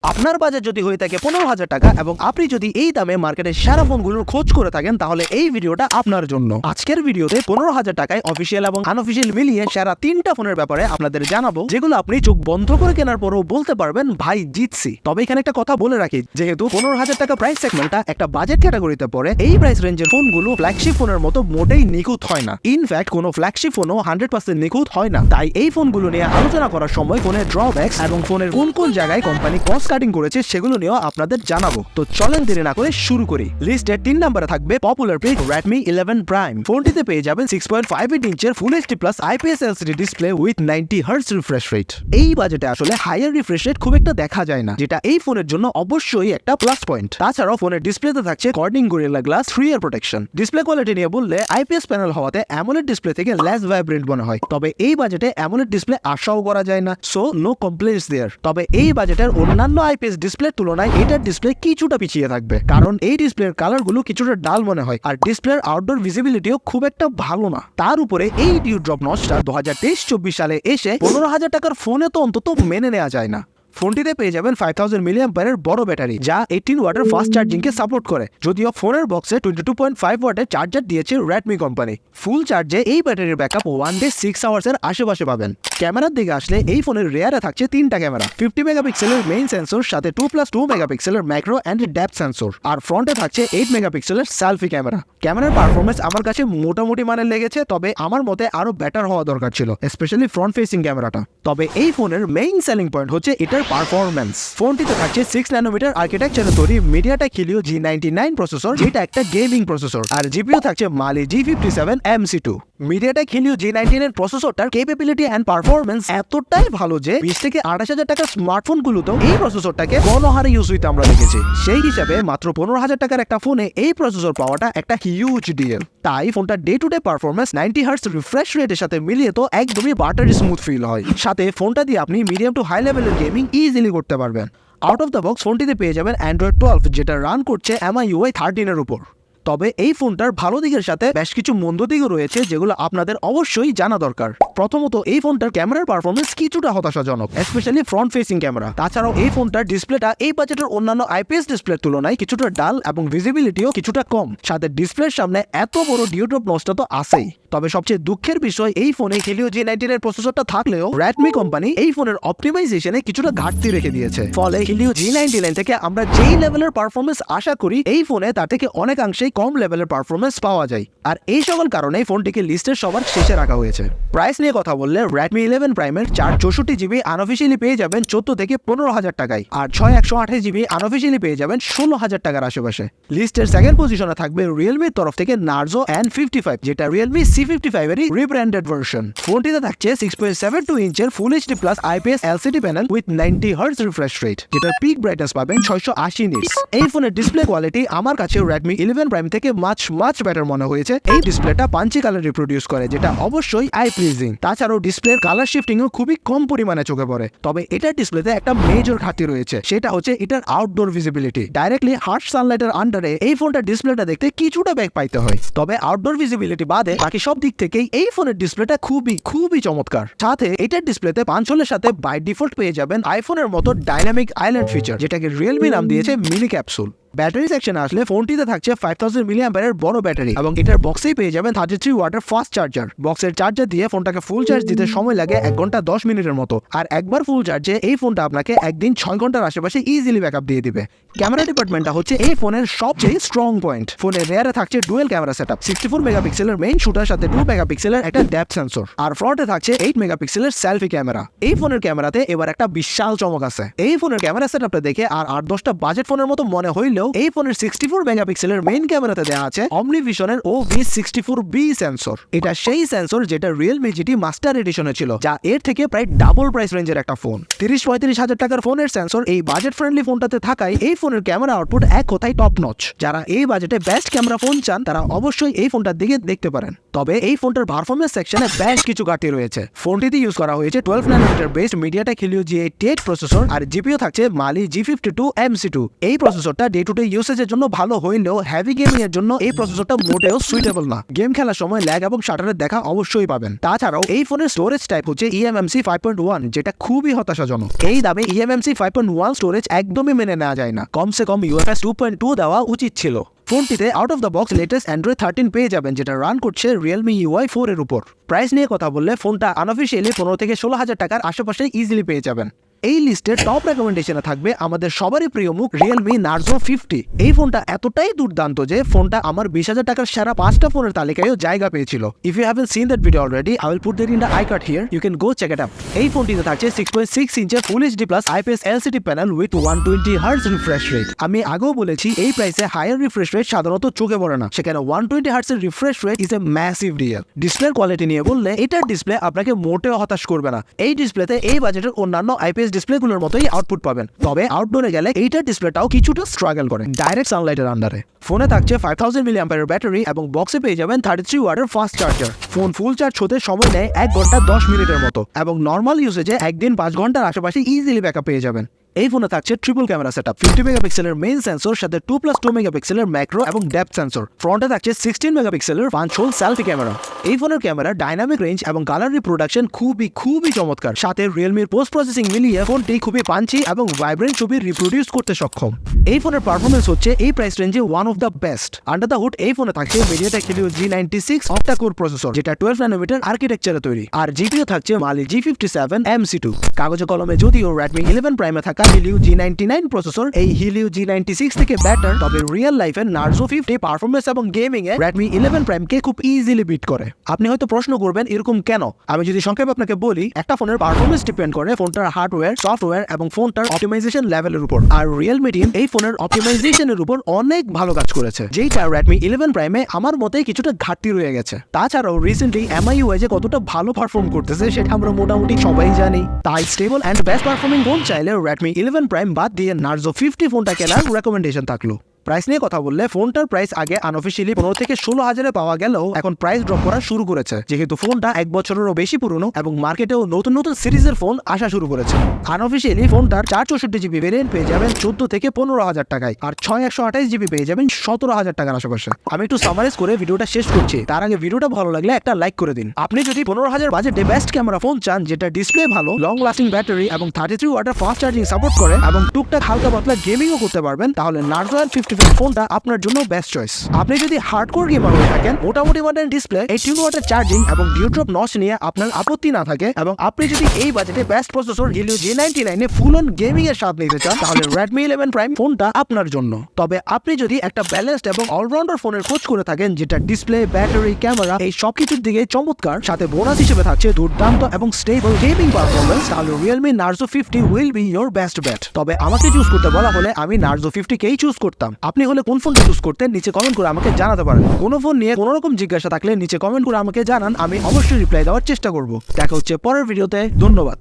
আপনার বাজেট যদি হয়ে থাকে 15,000 টাকা এবং আপনি যদি এই দামে মার্কেটের সেরা ফোনগুলোর খোঁজ করে থাকেন তাহলে এই ভিডিওটা আপনার জন্য। আজকের ভিডিওতে 15,000 টাকায় অফিসিয়াল এবং আনঅফিসিয়াল মিলিয়ে সেরা 3টা ফোনের ব্যাপারে আপনাদের জানাবো, যেগুলো আপনি চোখ বন্ধ করে কেনার পরও বলতে পারবেন ভাই জিতছি। তবে এখানে একটা কথা বলে রাখি, যেহেতু 15,000 টাকা প্রাইস সেগমেন্টটা একটা বাজেট ক্যাটাগরিতে পড়ে, এই প্রাইস রেঞ্জের ফোনগুলো ফ্ল্যাগশিপ ফোনের মতো মোটেই নিখুঁত হয় না। ইনফ্যাক্ট কোনো ফ্ল্যাগশিপ ফোনও 100% নিখুঁত হয় না। তাই এই ফোনগুলো নিয়ে আলোচনা করার সময় ফোনের ড্রব্যাকস এবং ফোনের কোন কোন জায়গায় কোম্পানি কস্ট কাটিং করেছে সেগুলো নিয়েও আপনাদের জানাবো। তো চলেন দেরি না করে শুরু করি। লিস্টের 3 নম্বরে থাকবে পপুলার পিক Redmi 11 Prime। ফোনটিতে পেয়ে যাবেন 6.58 ইঞ্চের full HD plus IPS LCD display with 90 hertz refresh rate. এই বাজেটে আসলে হায়ার রিফ্রেশ রেট খুব একটা দেখা যায় না, যেটা এই ফোনের জন্য অবশ্যই একটা প্লাস পয়েন্ট। তাছাড়াও ফোনের ডিসপ্লেতে থাকছে কর্নিং গরিলা গ্লাস 3 ইয়ার প্রোটেকশন। ডিসপ্লে কোয়ালিটি নিয়ে বললে IPS প্যানেল হওয়াতে অ্যামোলেড ডিসপ্লে থেকে লেস ভাইব্রেন্ট মনে হয়, তবে এই বাজেটে অ্যামোলেড ডিসপ্লে আশাও করা যায় না, সো নো কমপ্লেইন্টস দেয়ার। তবে এই বাজেটের অন্যান্য IPS ডিসপ্লের তুলনায় এটার ডিসপ্লে কিছুটা পিছিয়ে থাকবে, কারণ এই ডিসপ্লের কালারগুলো কিছুটা ডাল মনে হয় আর ডিসপ্লের আউটডোর ভিজিবিলিটিও খুব একটা ভালো না। তার উপরে এই ডিউড্রপ নচটা 2023-24 সালে এসে 15,000 টাকার ফোনে তো অন্তত মেনে নেওয়া যায় না। ফোনটিতে পেয়ে যাবেন 5000 মিলিঅ্যাম্পিয়ারের বড় ব্যাটারি, যা 18 ওয়াটের ফাস্ট চার্জিংকে সাপোর্ট করে। যদিও ফোনের বক্সে 22.5 ওয়াটের চার্জার দিয়েছে রেডমি কোম্পানি। ফুল চার্জে এই ব্যাটারির ব্যাকআপ 1 ডে 6 আওয়ার্সের আশেপাশে পাবেন। ক্যামেরার দিকে আসলে এই ফোনের রেয়ারে থাকছে 3টা ক্যামেরা, 50 মেগাপিক্সেলের মেইন সেন্সর সাথে 2+2 মেগাপিক্সেলের ম্যাক্রো অ্যান্ড ডেপথ সেন্সর, আর ফ্রন্টে থাকছে 8 মেগাপিক্সেলের সেলফি ক্যামেরা। ক্যামেরার পারফরমেন্স আমার কাছে মোটামুটি মানের লেগেছে, তবে আমার মতে আরো বেটার হওয়া দরকার ছিল, স্পেশালি ফ্রন্ট ফেসিং ক্যামেরাটা। তবে এই ফোনের মেইন সেলিং পয়েন্ট হচ্ছে এটার পারফরমেন্স। ফোনটিতে থাকছে 6 ন্যানোমিটার আর্কিটেকচারে তৈরি মিডিয়াটেক হিলিও G99 প্রসেসর, যেটা একটা গেমিং প্রসেসর, আর জিপিইউ থাকছে মালি G57 MC2। MediaTek Helio G99 এর প্রসেসরটার ক্যাপাবিলিটি এন্ড পারফরমেন্স এতটাই ভালো যে 20 থেকে 28,000 টাকার স্মার্টফোনগুলোতেও এই প্রসেসরটাকে গণহারে ইউজ হইতে আমরা দেখেছি। সেই হিসাবে মাত্র 15,000 টাকার একটা ফোনে এই প্রসেসর পাওয়াটা একটা হিউজ ডিল। তাই ফোনটা day to day performance 90 hertz refresh রেটের সাথে মিলিয়ে তো একদমই বাটারি স্মুথ ফিল হয়। সাথে ফোনটা দিয়ে আপনি মিডিয়াম টু হাই লেভেলের গেমিং ইজিলি করতে পারবেন। আউট অফ দ্য বক্স ফোনটিতে পেয়ে যাবেন Android 12, যেটা রান করছে MIUI 13 এর উপর। তবে এই ফোনটার ভালো দিকের সাথে বেশ কিছু মন্দ দিকও রয়েছে, যেগুলো আপনাদের অবশ্যই জানা দরকার। প্রথমত, এই ফোনটার ক্যামেরার পারফরমেন্স কিছুটা হতাশাজনক, স্পেশালি ফ্রন্ট ফেসিং ক্যামেরা। তাছাড়াও এই ফোনটার ডিসপ্লেটা এই বাজেটের অন্যান্য IPS ডিসপ্লের তুলনায় কিছুটা ডাল এবং ভিজিবিলিটিও কিছুটা কম। সাথে ডিসপ্লের সামনে এত বড় ডিউড্রপ নচটা তো আছেই। তবে সবচেয়ে দুঃখের বিষয়, এই ফোনে হিলিও G99 এর প্রসেসরটা থাকলেও রেডমি কোম্পানি এই ফোনের অপটিমাইজেশনে কিছুটা ঘাটতি রেখে দিয়েছে। ফলে হিলিও G99 থেকে আমরা যেই লেভেলের পারফরমেন্স আশা করি, এই ফোনে তার থেকে অনেকাংশেই কম লেভেলের পারফরমেন্স পাওয়া যায়। আর এই সকল কারণে ফোনটিকে লিস্টের সবার শেষে রাখা হয়েছে। প্রাইস নিয়ে কথা বললে Redmi 11 Prime-এর 464GB আনঅফিশিয়ালি পেয়ে যাবেন 14 থেকে 15,000 টাকায়, আর 6128GB আনঅফিশিয়ালি পেয়ে যাবেন 16,000 টাকার আশেপাশে। লিস্টের সেকেন্ড পজিশনে থাকবে রিয়েলমির তরফ থেকে Narzo N55, যেটা রিয়েলমি C55 এরই রিব্র্যান্ডেড ভার্সন। ফোনটিতে থাকছে 6.72 ইঞ্চের full HD plus IPS LCD panel with 90 hertz refresh rate, যেটার পিক ব্রাইটনেস পাবেন 680 নিটস। এই ফোনের ডিসপ্লে কোয়ালিটি আমার কাছে Redmi 11 Prime থেকে মাচ বেটার মনে হয়েছে। এই ডিসপ্লেটা পাঞ্চি কালার রিপ্রোডিউস করে, যেটা অবশ্যই আই প্লিজিং। তাছাড়াও ডিসপ্লের কালার শিফটিংও খুবই কম পরিমাণে চোখে পড়ে। তবে এটার ডিসপ্লেতে একটা মেজর ঘাটতি রয়েছে, সেটা হচ্ছে এটার আউটডোর ভিজিবিলিটি। ডাইরেক্টলি হার্শ সানলাইটের আন্ডারে এই ফোনটার ডিসপ্লেটা দেখতে কিছুটা ব্যাক পাইতে হয়। তবে আউটডোর ভিজিবিলিটি বাদে বাকি সব দিক থেকেই এই ফোনের ডিসপ্লেটা খুবই চমৎকার। সাথে এটার ডিসপ্লেতে পাঞ্চ হোলের সাথে বাই ডিফল্ট পেয়ে যাবেন আইফোনের মতো ডাইনামিক আইল্যান্ড ফিচার, যেটাকে রিয়েলমি নাম দিয়েছে মিনি ক্যাপসুল। ব্যাটারি সেকশনে আসলে ফোনটিতে থাকছে 5000 মিলিঅ্যাম্পিয়ারের বড় ব্যাটারি এবং এটার বক্সেই পেয়ে যাবেন 33 ওয়াটের ফাস্ট চার্জার। বক্সের চার্জার দিয়ে ফোনটাকে ফুল চার্জ দিতে সময় লাগে 1 ঘন্টা 10 মিনিটের মতো, আর একবার ফুল চার্জে এই ফোনটা আপনাকে একদিন 6 ঘন্টার আশেপাশে ইজিলি ব্যাকআপ দিয়ে দিবে। ক্যামেরা ডিপার্টমেন্টটা হচ্ছে এই ফোনের সবচেয়ে স্ট্রং পয়েন্ট। ফোনের রেয়ারে থাকছে ডুয়েল ক্যামেরা সেটআপ, 64 মেগাপিক্সেলের মেইন শুটার সাথে 2 মেগাপিক্সেলের একটা ডেপথ সেন্সর, আর ফ্রন্টে থাকছে 8 মেগাপিক্সেলের সেলফি ক্যামেরা। এই ফোনের ক্যামেরাতে এবার একটা বিশাল চমক আছে। এই ফোনের ক্যামেরা সেটআপটা দেখে আর 8-10টা বাজেট ফোনের মতো মনে হইলেও এই ফোনের 64 মেগাপিক্সেলের মেইন ক্যামেরাতে দেওয়া আছে অমনিভিশনের OV64B সেন্সর। এটা সেই সেন্সর যেটা রিয়েলমি GT মাস্টার এডিশনে ছিল, যা এর থেকে প্রায় ডাবল প্রাইস রেঞ্জের একটা ফোন। 30-35 হাজার টাকার ফোনের সেন্সর এই বাজেট ফ্রেন্ডলি ফোনটাতে থাকায় এই ফোনের ক্যামেরা আউটপুট এক কথায় টপ নচ। যারা এই বাজেটে বেস্ট ক্যামেরা ফোন চান তারা অবশ্যই এই ফোনটার দিকে দেখতে পারেন। তবে এই ফোনটার পারফরমেন্স সেকশনে বেশ কিছু ঘাটতি রয়েছে। ফোনটিতে ইউজ করা হয়েছে 12 nanometre based MediaTek Helio G88 processor, আর জিপিইউ থাকছে মালি G52 MC2। এই প্রসেসরটা ডে টু ডে ইউসেজের জন্য ভালো হইলেও হেভি গেমিং এর জন্য এই প্রসেসরটা মোটেও সুইটেবল না। গেম খেলার সময় ল্যাগ এবং শাটারের দেখা অবশ্যই পাবেন। তাছাড়াও এই ফোনের স্টোরেজ টাইপ হচ্ছে eMMC 5.1, যেটা খুবই হতাশাজনক। এই দামে eMMC 5.1 স্টোরেজ একদমই মেনে নেওয়া যায় না। কমসে কম UFS 2.2 দেওয়া উচিত ছিল। ফোনটিতে out of the box latest Android 13 পেয়ে যাবেন, যেটা রান করছে রিয়েলমি UI 4 এর উপর। প্রাইস নিয়ে কথা বললে ফোনটা আনঅফিসিয়ালি 15 থেকে 16,000 টাকার আশেপাশে ইজিলি পেয়ে যাবেন। এই লিস্টের টপ রেকমেন্ডেশনে থাকবে আমাদের সবারই প্রিয় মুখ রিয়েলমি নার্জো 50। এই ফোনটা এতটাই দুর্দান্ত যে ফোনটা আমার 20,000 টাকার সেরা 5টা ফোনের তালিকায়ও জায়গা পেয়েছিল। If you haven't seen that video already, I will put that in the I card here, you can go check it out. এই ফোনটিতে থাকছে 6.6 ইঞ্চের full HD plus IPS LCD panel with 120 hertz refresh rate. আমি আগেও বলেছি এই প্রাইসে higher refresh rate সাধারণত চোখে পড়ে না, সেখানে 120 হার্টজ এর refresh rate is a massive deal. ডিসপ্লের কোয়ালিটি নিয়ে বললে এটার ডিসপ্লে আপনাকে মোটেও হতাশ করবে না। এই ডিসপ্লেতে এই বাজেটের অন্যান্য IPS ডিসপ্লেগুলোর মতোই আউটপুট পাবেন, তবে আউটডোরে গেলে এইটার ডিসপ্লেটাও কিছুটা স্ট্রাগল করে ডাইরেক্ট সানলাইটের আন্ডারে। ফোনে থাকছে 5000 mAh ব্যাটারি এবং বক্সে পেয়ে যাবেন 33 ওয়াটের fast charger. Phone full charge হতে সময় নেয় 1 ঘন্টা 10 মিনিটের মতো এবং নর্মাল ইউজেজে একদিন 5 ঘন্টার আশেপাশে ইজিলি ব্যাকআপ পেয়ে যাবেন। এই ফোনে থাকছে ট্রিপল ক্যামেরা সেটআপ, 50 মেগাপিক্সেলের মেইন সেন্সর সাথে 2+2 মেগাপিক্সেলের ম্যাক্রো এবং ডেপথ সেন্সর। ফ্রন্টে থাকছে 16 মেগাপিক্সেলের পাঞ্চ হোল সেলফি ক্যামেরা। এই ফোনের ক্যামেরা ডাইনামিক রেঞ্জ এবং কালার রিপ্রোডাকশন খুবই চমৎকার। সাথে রিয়েলমির পোস্ট প্রসেসিং মিলিয়ে ফোনটি খুবই পাঞ্চি এবং ভাইব্রেন্ট ছবি রিপ্রোডিউস করতে সক্ষম। এই ফোনের পারফরমেন্স হচ্ছে এই প্রাইস রেঞ্জে one of the best. Under the hood এই ফোনে থাকছে MediaTek Helio G96 octa core processor, যেটা 12 ন্যানোমিটার আর্কিটেকচারে তৈরি। আর জিপিইউ থাকছে Mali G57 MC2। কাগজে কলমে যদিও Redmi 11 প্রাইমে থাকা Helio G99 প্রসেসর এই Helio G96 থেকে বেটার, তবে রিয়েল লাইফে নার্জো 50 পারফরমেন্স এবং গেমিং এ Redmi 11 প্রাইমকে খুব ইজিলি বিট করে। আপনি হয়তো প্রশ্ন করবেন এরকম কেন? আমি যদি সংক্ষেপে আপনাকে বলি, একটা ফোনের পারফরমেন্স ডিপেন্ড করে ফোনটার হার্ডওয়্যার, সফটওয়্যার এবং ফোনটার অপটিমাইজেশন লেভেলের উপর। আর রিয়েলমি টিম এই ফোনের অপটিমাইজেশনের উপর অনেক ভালো কাজ করেছে, যেটা Redmi 11 প্রাইমে আমার মতে কিছুটা ঘাটতি রয়ে গেছে। তাছাড়াও রিসেন্টলি MIUI যে কতটা ভালো পারফর্ম করতেছে সেটা আমরা মোটামুটি সবাই জানি। তাই stable and best performing phone চাইলে Redmi 11 প্রাইম বাদ দিয়ে নার্জো 50 ফোনটা কেনার রেকমেন্ডেশন থাকলো। প্রাইস নিয়ে কথা বললে ফোনটার প্রাইস আগে আনঅফিসিয়ালি 15 থেকে 16,000 পাওয়া গেলেও এখন প্রাইস ড্রপ করা শুরু করেছে, যেহেতু ফোনটা 1 বছরেরও বেশি পুরনো এবং মার্কেটেও নতুন সিরিজের ফোন আসা শুরু করেছে। আনঅফিসিয়ালি ফোনটার 464GB ভেরিয়েন্ট পেয়ে যাবেন 14 থেকে 15,000 টাকায়, আর 6128GB পেয়ে যাবেন 17,000 টাকার আশেপাশে। আমি একটু সামারাইজ করে ভিডিওটা শেষ করছি, তার আগে ভিডিওটা ভালো লাগলে একটা লাইক করে দিন। আপনি যদি 15,000 বাজেটে বেস্ট ক্যামেরা ফোন চান, যেটা ডিসপ্লে ভালো, লং লাস্টিং ব্যাটারি এবং 33 ওয়াটের ফাস্ট চার্জিং সাপোর্ট করে এবং টুকটাক হালকা পাতলা গেমিংও করতে পারবেন, তাহলে নার্জো 55 ফোনটা আপনার জন্য বেস্ট চয়েস। আপনি যদি হার্ডকোর গেমার হয়ে থাকেন, মোটামুটি মানের ডিসপ্লে, 18 ওয়াটের চার্জিং এবং ডিউড্রপ নচ নিয়ে আপনার আপত্তি না থাকে, এবং আপনি যদি এই বাজেটে best processor Helio G99 A full on gaming এর স্বাদ নিতে চান, তাহলে Redmi 11 প্রাইম ফোনটা আপনার জন্য। তবে আপনি যদি একটা ব্যালেন্সড এবং অলরাউন্ডার ফোনের খোঁজ করে থাকেন, যেটা ডিসপ্লে, ব্যাটারি, ক্যামেরা এই সবকিছুর দিকে চমৎকার, সাথে বোনাস হিসেবে থাকছে দুর্দান্ত এবং স্টেবল গেমিং পারফরমেন্স, তাহলে Realme Narzo 50 will be your best bet. তবে আমাকে চুজ করতে বলা হলে আমি Narzo 50 কেই চুজ করতাম। আপনি হলে কোন ফোনটা চুজ করতে নিচে কমেন্ট করে আমাকে জানাতে পারেন। কোন ফোন নিয়ে কোনো রকম জিজ্ঞাসা থাকলে নিচে কমেন্ট করে আমাকে জানান, আমি অবশ্যই রিপ্লাই দেওয়ার চেষ্টা করব। দেখা হচ্ছে পরের ভিডিওতে। ধন্যবাদ।